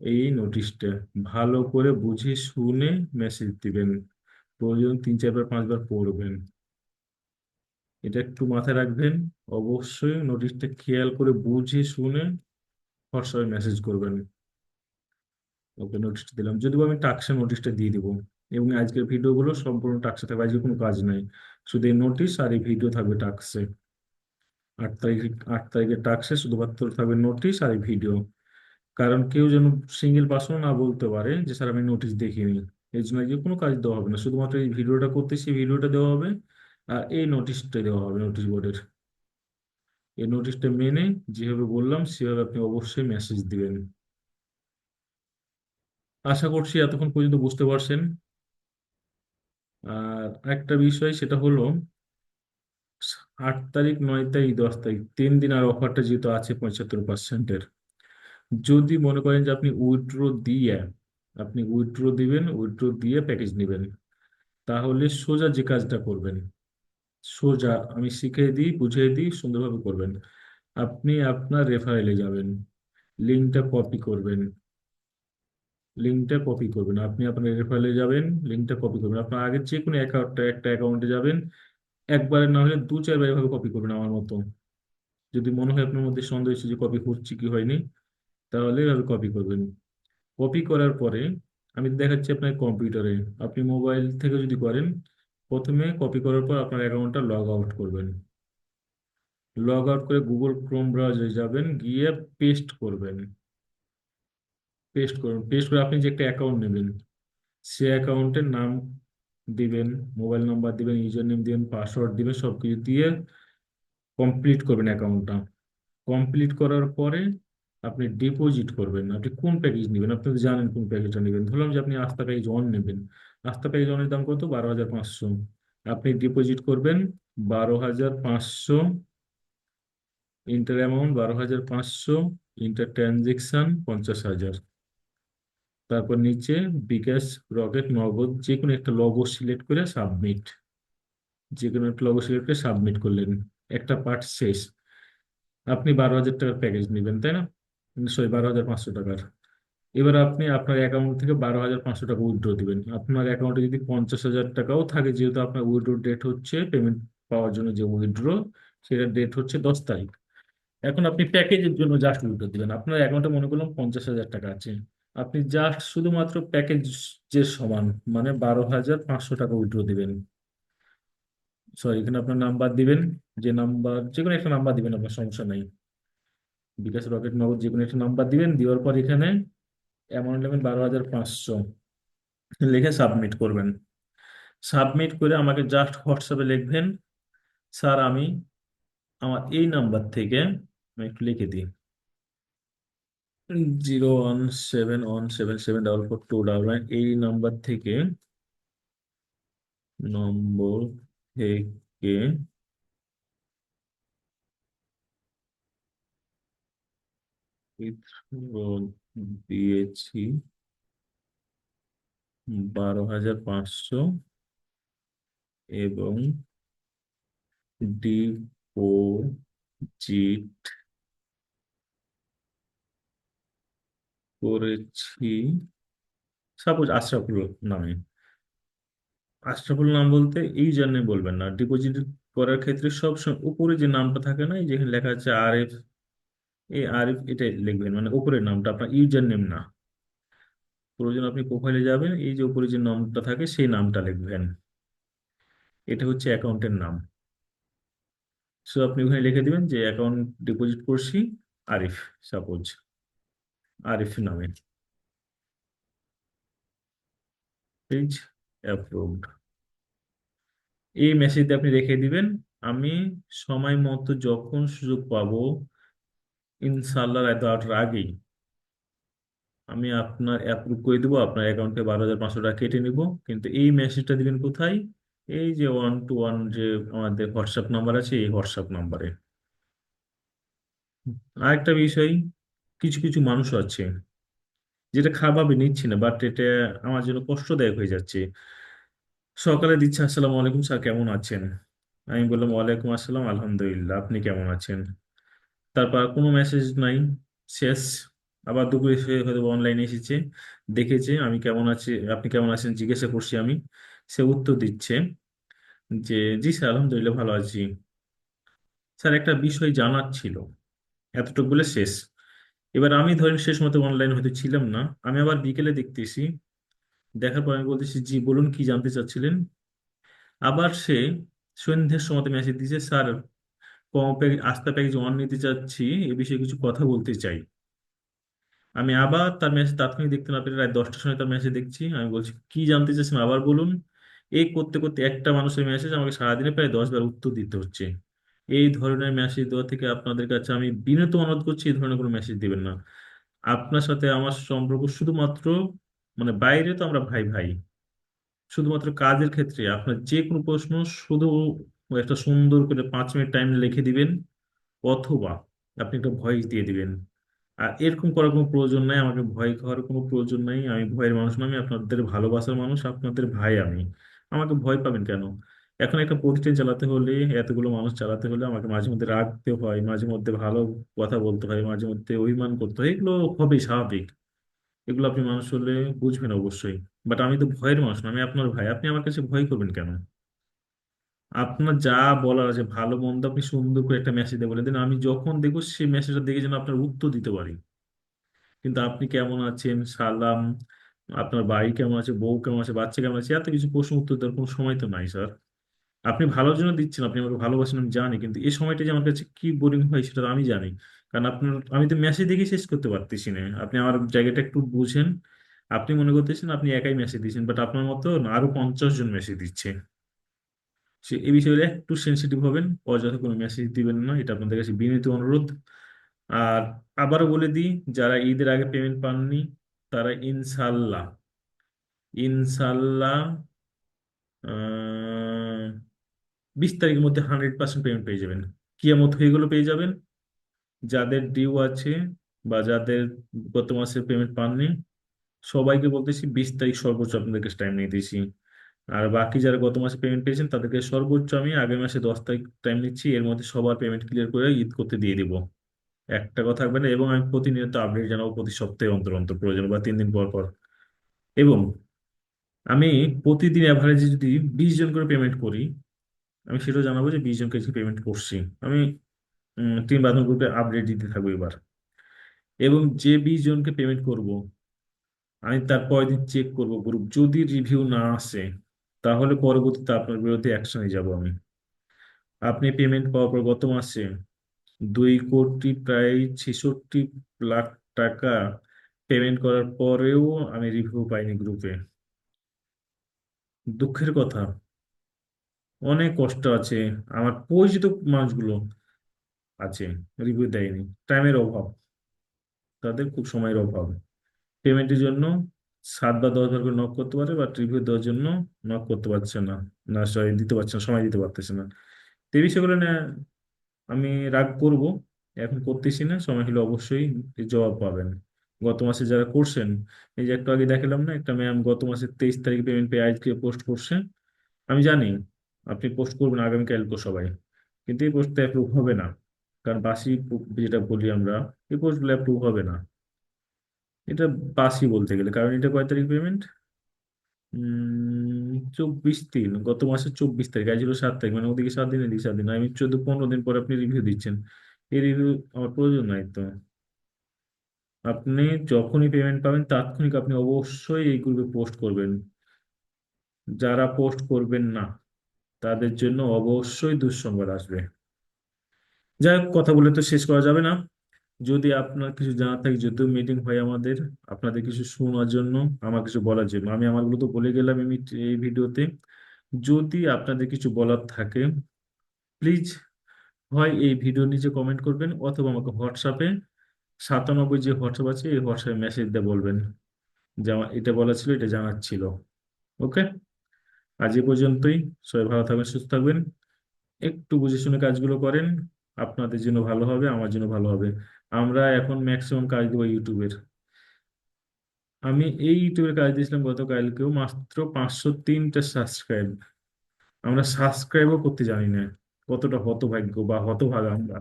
এই নোটিশটা। ভালো করে বুঝে শুনে মেসেজ দিবেন, প্রয়োজন 3 4 বার 5 বার পড়বেন। এটা একটু মাথায় রাখবেন। অবশ্যই নোটিশটা খেয়াল করে বুঝে শুনে হোয়াটসঅ্যাপে মেসেজ করবেন। ওকে, নোটিশটা দিলাম, যদিও আমি টাক্সে নোটিশটা দিয়ে দিব। এবং আজকের ভিডিওগুলো সম্পূর্ণ টাক্সে থাকবে, আজকে কোনো কাজ নাই, শুধু এই নোটিশ আর এই ভিডিও থাকবে টাক্সে। 8 তারিখের টাক্সে শুধুমাত্র থাকবে নোটিশ আর এই ভিডিও। কারণ কেউ যেন সিঙ্গেল পার্সন না বলতে পারে যে স্যার আমি নোটিশ দেখিনি। এই জন্য যে কোনো কাজ দেওয়া হবে না, শুধুমাত্র এই ভিডিওটা করতেছি, ভিডিওটা দেওয়া হবে আর এই নোটিশটা দেওয়া হবে নোটিশ বোর্ডের। এই নোটিশটা মেনে যেভাবে বললাম সেভাবে আপনি অবশ্যই মেসেজ দিবেন। আশা করছি এতক্ষণ পর্যন্ত বুঝতে পারছেন। আর একটা বিষয় সেটা হলো, 8 তারিখ, 9 তারিখ, 10 তারিখ, 3 দিন আর অফারটা যেহেতু আছে 75%-এর, যদি মনে করেন যে আপনি উইথড্র দিবেন, উইথড্র দিয়ে প্যাকেজ নেবেন, তাহলে সোজা যে কাজটা করবেন, সোজা আমি শিখিয়ে দিই বুঝিয়ে দিই সুন্দরভাবে করবেন। আপনি আপনার রেফারেলে যাবেন, লিঙ্কটা কপি করবেন, আপনি আপনার রেফারেলে যাবেন, লিঙ্কটা কপি করবেন, আপনার আগের যে কোনো একটা অ্যাকাউন্টে যাবেন, একবারে না হলে 2 4 বার এভাবে কপি করবেন আমার মতো। যদি মনে হয় আপনার মধ্যে সন্দেহ হচ্ছে যে কপি হচ্ছে কি হয়নি, তাহলে এভাবে কপি করবেন। কপি করার পরে আমি দেখাচ্ছি আপনার কম্পিউটারে, আপনি মোবাইল থেকে যদি করেন, প্রথমে কপি করার পর আপনার অ্যাকাউন্টটা লগ আউট করবেন। লগ আউট করে গুগল ক্রোম ব্রাউজারে যাবেন, গিয়ে পেস্ট করবেন। পেস্ট করে আপনি যে একটা অ্যাকাউন্ট নেবেন সে অ্যাকাউন্টের নাম দিবেন, মোবাইল নাম্বার দিবেন, ইউজার নেম দিবেন, পাসওয়ার্ড দিবেন, সবকিছু দিয়ে কমপ্লিট করবেন অ্যাকাউন্টটা। কমপ্লিট করার পরে আপনি ডিপোজিট করবেন। আপনি কোন প্যাকেজ নেবেন, আপনি তো জানেন কোন প্যাকেজটা নেবেন। ধরলাম যে আপনি আস্থা প্যাকেজ অন নেবেন, আস্থা প্যাকেজ অনের দাম কত, 12,500। আপনি ডিপোজিট করবেন 12,500, ইন্টার অ্যামাউন্ট 12,500, ইন্টার ট্রানজেকশন 50,000। তারপর নিচে বিকাশ, রকেট, নগদ যে কোনো একটা লোগো সিলেক্ট করে সাবমিট, যে কোনো একটা লোগো সিলেক্ট করে সাবমিট করলেন, একটা পার্ট শেষ। আপনি 12,000 টাকার প্যাকেজ নেবেন তাই না, সরি 12,500 টাকার। এবার আপনি আপনার অ্যাকাউন্ট থেকে 12,500 টাকা উইথড্র দিবেন। আপনার অ্যাকাউন্টে যদি 50,000 টাকাও থাকে, যেহেতু আপনার উইথড্র ডেট হচ্ছে পেমেন্ট পাওয়ার জন্য যে উইথড্র, সেটার ডেট হচ্ছে 10 তারিখ। এখন আপনি প্যাকেজের জন্য জাস্ট উইথড্র দিবেন। আপনার অ্যাকাউন্টে মনে করলাম 50,000 টাকা আছে, আপনি জাস্ট শুধুমাত্র প্যাকেজের সমান মানে 12,500 টাকা উইথড্র দিবেন। সরি, এখানে আপনার নাম্বার দিবেন, যে নাম্বার যে কোনো একটা নাম্বার দিবেন, আপনার সমস্যা নাই। বিকাশ, রকেট, নগদ যে কোনো একটা নাম্বার দিবেন। দেওয়ার পর এখানে অ্যামাউন্ট নেবেন 12,500, লিখে সাবমিট করবেন। সাবমিট করে আমাকে জাস্ট হোয়াটসঅ্যাপে লিখবেন, স্যার আমি আমার এই নাম্বার থেকে, আমি একটু লিখে দিই, 01717774429, এই নাম্বার থেকে, নম্বর থেকে withdraw দিয়েছি 12,500 এবং ডিপোজিট করেছি সাপোজ আশরাফুল নামে। আশরাফুল নাম বলতে এই জন্য বলবেন না, ডিপোজিট করার ক্ষেত্রে সব সময় উপরে যে নামটা থাকে না, এই যেখানে লেখা আছে আরএফ, এই আরএফ এটা লিখবেন, মানে উপরের নামটা, আপনার ইউজার নেম না। প্রয়োজন আপনি প্রোফাইলে যাবেন, এই যে উপরে যে নামটা থাকে সেই নামটা লিখবেন। এটা হচ্ছে অ্যাকাউন্টের নাম। সো আপনি ওখানে লিখে দিবেন যে অ্যাকাউন্ট ডিপোজিট করছি আরিফ, সাপোজ আরিফ নামে, পেজ অ্যাপ্রুভড, এই মেসেজটা আপনি রেখে দিবেন। আমি সময় মতো যখন সুযোগ পাবো, ইনশাল্লাহ রাত 8টার আগেই আমি আপনার অ্যাপ্রুভ করে দেবো, আপনার অ্যাকাউন্টে 12,500 টাকা কেটে নিব। কিন্তু এই মেসেজটা দিবেন কোথায়? এই যে 121 যে আমাদের হোয়াটসঅ্যাপ নাম্বার আছে, এই হোয়াটসঅ্যাপ নাম্বারে। আরেকটা বিষয়, কিছু কিছু মানুষ আছে যেটা খারাপভাবে নিচ্ছি না, বাট এটা আমার জন্য কষ্টদায়ক হয়ে যাচ্ছে। সকালে দিচ্ছে আসসালামু আলাইকুম স্যার, কেমন আছেন? আমি বললাম ওয়ালাইকুম আসসালাম, আলহামদুলিল্লাহ, আপনি কেমন আছেন? তারপর আর কোনো মেসেজ নাই, শেষ। আবার দুপুরে সে হয়তো অনলাইনে এসেছে, দেখেছে আমি কেমন আছি, আপনি কেমন আছেন জিজ্ঞাসা করছি আমি, সে উত্তর দিচ্ছে যে জি স্যার আলহামদুলিল্লাহ ভালো আছি, স্যার একটা বিষয় জানার ছিল, এতটুকু বলে শেষ। এবার আমি ধরেন শেষ মতো অনলাইন হয়তো ছিলাম না, আমি আবার বিকেলে দেখতেছি, দেখার পর আমি বলতেছি জি বলুন কি জানতে চাচ্ছিলেন। আবার সে সন্ধ্যের সময় মেসেজ দিয়েছে, স্যার আস্থা প্যাকেজ অন নিতে চাচ্ছি, এ বিষয়ে কিছু কথা বলতে চাই। আমি আবার তার মেসেজ তাৎক্ষণিক দেখতে না পেরে রাত 10টার সময় তার মেসেজ দেখছি, আমি বলছি কি জানতে চাচ্ছেন আবার বলুন। এই করতে করতে একটা মানুষের মেসেজ আমাকে সারাদিনে প্রায় 10 বার উত্তর দিতে হচ্ছে। এই ধরনের মেসেজ দেওয়া থেকে আপনাদের কাছে আমি বিনীত অনুরোধ করছি, এই ধরনের কোনো মেসেজ দিবেন না। আপনার সাথে আমার সম্পর্ক শুধুমাত্র, মানে বাইরে তো আমরা ভাই ভাই, শুধুমাত্র কাজের ক্ষেত্রে আপনার যে কোনো প্রশ্ন শুধু একটা সুন্দর করে 5 মিনিট টাইম লিখে দিবেন, অথবা আপনি একটা ভয়েস দিয়ে দিবেন। আর এরকম করার কোনো প্রয়োজন নাই, আমাকে ভয় খাওয়ার কোনো প্রয়োজন নাই, আমি ভয়ের মানুষ না, আমি আপনাদের ভালোবাসার মানুষ, আপনাদের ভাই আমি। আমাকে ভয় পাবেন কেন? এখন একটা প্রতিষ্ঠান চালাতে হলে, এতগুলো মানুষ চালাতে হলে আমাকে মাঝে মধ্যে রাখতে হয়, মাঝে মধ্যে ভালো কথা বলতে হয়, মাঝে মধ্যে অভিমান করতে হয়, এগুলো হবেই স্বাভাবিক। এগুলো আপনি মানুষ হলে বুঝবেন অবশ্যই। বাট আমি তো ভয়ের মানুষ না, আমি আপনার ভাই, আপনি আমার কাছে ভয় করবেন কেন? আপনার যা বলার আছে ভালো মন্দ আপনি সুন্দর করে একটা মেসেজ দিয়ে বলে দিন, আমি যখন দেখবো সেই মেসেজটা দেখে যেন আপনার উত্তর দিতে পারি। কিন্তু আপনি কেমন আছেন, সালাম, আপনার বাড়ি কেমন আছে, বউ কেমন আছে, বাচ্চা কেমন আছে, এত কিছু প্রশ্ন উত্তর দেওয়ার কোনো সময় তো নাই স্যার। আপনি ভালোর জন্য দিচ্ছেন, আপনি আমাকে ভালোবাসেন আমি জানি, কিন্তু এই সময়টা যে আমার কাছে কি বোরিং হয় সেটা তো আমি জানি। কারণ আপনার, আমি তো মেসেজ দেখে শেষ করতে পারতেছি না, আপনি আমার জায়গাটা একটু বুঝেন। আপনি মনে করতেছেন আপনি একাই মেসেজ দিচ্ছেন, বাট আপনার মতো আরো 50 জন মেসেজ দিচ্ছে। সে এই বিষয়ে একটু সেন্সিটিভ হবেন, অযথা কোনো মেসেজ দিবেন না, এটা আপনাদের কাছে বিনীত অনুরোধ। আর আবারও বলে দিই, যারা ঈদের আগে পেমেন্ট পাননি, তারা ইনশাল্লাহ, ইনশাল্লাহ 20 তারিখের মধ্যে 100% পেমেন্ট পেয়ে যাবেন। কিয়ামত হয়ে গেলে পেয়ে যাবেন। যাদের ডিউ আছে বা যাদের গত মাসে পেমেন্ট পাননি, সবাইকে বলতেছি 20 তারিখ সর্বোচ্চ আপনাদেরকে টাইম নিয়ে দিয়েছি। আর বাকি যারা গত মাসে পেমেন্ট পেয়েছেন তাদেরকে সর্বোচ্চ আমি আগের মাসে 10 তারিখ টাইম নিচ্ছি, এর মধ্যে সবার পেমেন্ট ক্লিয়ার করে ঈদ করতে দিয়ে দিব। একটা কথা থাকবে না, এবং আমি প্রতিনিয়ত আপডেট জানাবো, প্রতি সপ্তাহে অন্তর অন্তর প্রয়োজন বা 3 দিন পর পর। এবং আমি প্রতিদিন অ্যাভারেজে যদি 20 জন করে পেমেন্ট করি, আমি সেটাও জানাবো যে 20 জনকে পেমেন্ট করছি। আমি টিম বান্ধব গ্রুপে আপডেট দিতে থাকবো এবার। এবং যে 20 জনকে পেমেন্ট করব, আমি তার পরের দিন চেক করব গ্রুপ, যদি রিভিউ না আসে তাহলে পরবর্তীতে আপনার বিরুদ্ধে অ্যাকশনে যাব আমি। আপনি পেমেন্ট পাওয়ার পর গত মাসে 2 কোটি প্রায় 66 লাখ টাকা পেমেন্ট করার পরেও আমি রিভিউ পাইনি গ্রুপে। দুঃখের কথা, অনেক কষ্ট আছে। আমার পরিচিত মানুষগুলো আছে, রিভিউ দেয়নি, টাইমের অভাব, তাদের খুব সময়ের অভাব। পেমেন্টের জন্য 7 বা 10 বার করে নক করতে পারে, বাট রিভিউ দেওয়ার জন্য নক করতে পারছে না, না সরি দিতে পারছে না, সময় দিতে পারতেছে না। তো এই বিষয়গুলো না, আমি রাগ করব, এখন করতেছি না, সময় হলে অবশ্যই জবাব পাবেন। গত মাসে যারা করছেন, এই যে একটু আগে দেখালাম না, একটা ম্যাম গত মাসের 23 তারিখে পেমেন্ট পেয়ে আজকে পোস্ট করছে। আমি জানি আপনি পোস্ট করবেন আগামীকাল তো সবাই, কিন্তু এই পোস্টটা অ্যাপ্রুভ হবে না, কারণ বাসি যেটা বলি আমরা, এই পোস্টগুলো অ্যাপ্রুভ হবে না। এটা বাসি বলতে গেলে, কারণ এটা কয় তারিখ পেমেন্ট, 24/3, গত মাসের 24 তারিখ, আজ হলো 7 তারিখ, মানে ওদিকে 7 দিন এদিকে 7 দিন, আমি 14-15 দিন পরে আপনি রিভিউ দিচ্ছেন। এই রিভিউ আমার প্রয়োজন নাই তো। আপনি যখনই পেমেন্ট পাবেন তাৎক্ষণিক আপনি অবশ্যই এই গ্রুপে পোস্ট করবেন। যারা পোস্ট করবেন না তাদের জন্য অবশ্যই দুঃসংবাদ আসবে। যাই হোক, কথা বলে তো শেষ করা যাবে না। যদি আপনার কিছু জানার থাকে, যদিও মিটিং হয় আমাদের আপনাদের কিছু শোনার জন্য, আমার কিছু বলার জন্য, আমি আমারগুলো তো বলে গেলাম এই ভিডিওতে। যদি আপনাদের কিছু বলার থাকে, প্লিজ হয় এই ভিডিওর নিচে কমেন্ট করবেন, অথবা আমাকে হোয়াটসঅ্যাপে 97 যে হোয়াটসঅ্যাপ আছে এই হোয়াটসঅ্যাপে মেসেজ দিয়ে বলবেন যে আমার এটা বলা ছিল, এটা জানার ছিল। ওকে, আজ এ পর্যন্তই। সবাই ভালো থাকবেন, সুস্থ থাকবেন, একটু বুঝে শুনে কাজগুলো করেন, আপনাদের জন্য ভালো হবে, আমার জন্য ভালো হবে। আমরা এখন ম্যাক্সিমাম কাজ দেবো ইউটিউবের। আমি এই ইউটিউবের কাজ দিয়েছিলাম গতকালকেও, মাত্র 503টা সাবস্ক্রাইব। আমরা সাবস্ক্রাইবও করতে জানি না, কতটা হতভাগ্য বা হতভাগা আমরা।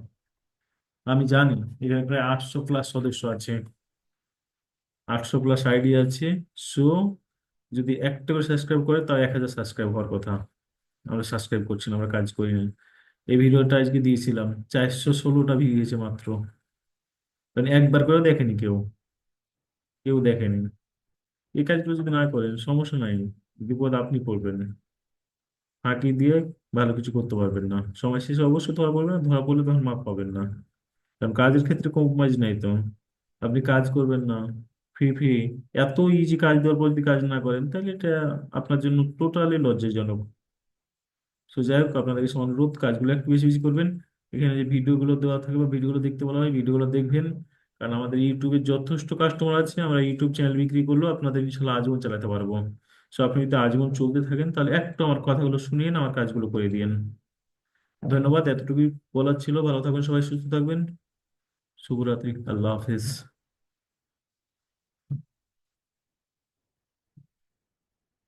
আমি জানি এখানে প্রায় 800+ সদস্য আছে, 800+ আইডি আছে। সো যদি একটা করে সাবস্ক্রাইব করে, তাও 1000 সাবস্ক্রাইব হওয়ার কথা। আমরা সাবস্ক্রাইব করছি না, আমরা কাজ করি না। এই ভিডিওটা আজকে দিয়েছিলাম, 416টা ভিউ গেছে মাত্র, মানে একবার করে দেখেনি কেউ, কেউ দেখেনি। এই কাজগুলো যদি না করেন সমস্যা নাই, বিপদ আপনি পড়বেন, ফাঁকি দিয়ে ভালো কিছু করতে পারবেন না, সময় শেষে অবশ্যই ধরা পড়বেন না, ধরা পড়লে তখন মাপ পাবেন না। কারণ কাজের ক্ষেত্রে কম্প্রোমাইজ নাই তো। আপনি কাজ করবেন না, ফ্রি ফ্রি, এত ইজি কাজ দেওয়ার পর যদি কাজ না করেন, তাহলে এটা আপনার জন্য টোটালি লজ্জাজনক। তো যাই হোক, আপনাদের কাছে অনুরোধ, কাজগুলো একটু বেশি বেশি করবেন। এখানে যে ভিডিওগুলো দেওয়া থাকে বা ভিডিওগুলো দেখতে বলা হয়, ভিডিওগুলো দেখবেন। কারণ আমাদের ইউটিউবে যথেষ্ট কাস্টমার আছে, আমরা ইউটিউব চ্যানেল বিক্রি করলেও আপনাদের ইনশাল্লাহ আজীবন চালাতে পারবো। সো আপনি যদি আজীবন চলতে থাকেন, তাহলে একটু আমার কথাগুলো শুনিয়ে আমার কাজগুলো করে দিয়েন। ধন্যবাদ, এতটুকুই বলার ছিল। ভালো থাকবেন সবাই, সুস্থ থাকবেন। শুভরাত্রি, আল্লাহ হাফেজ।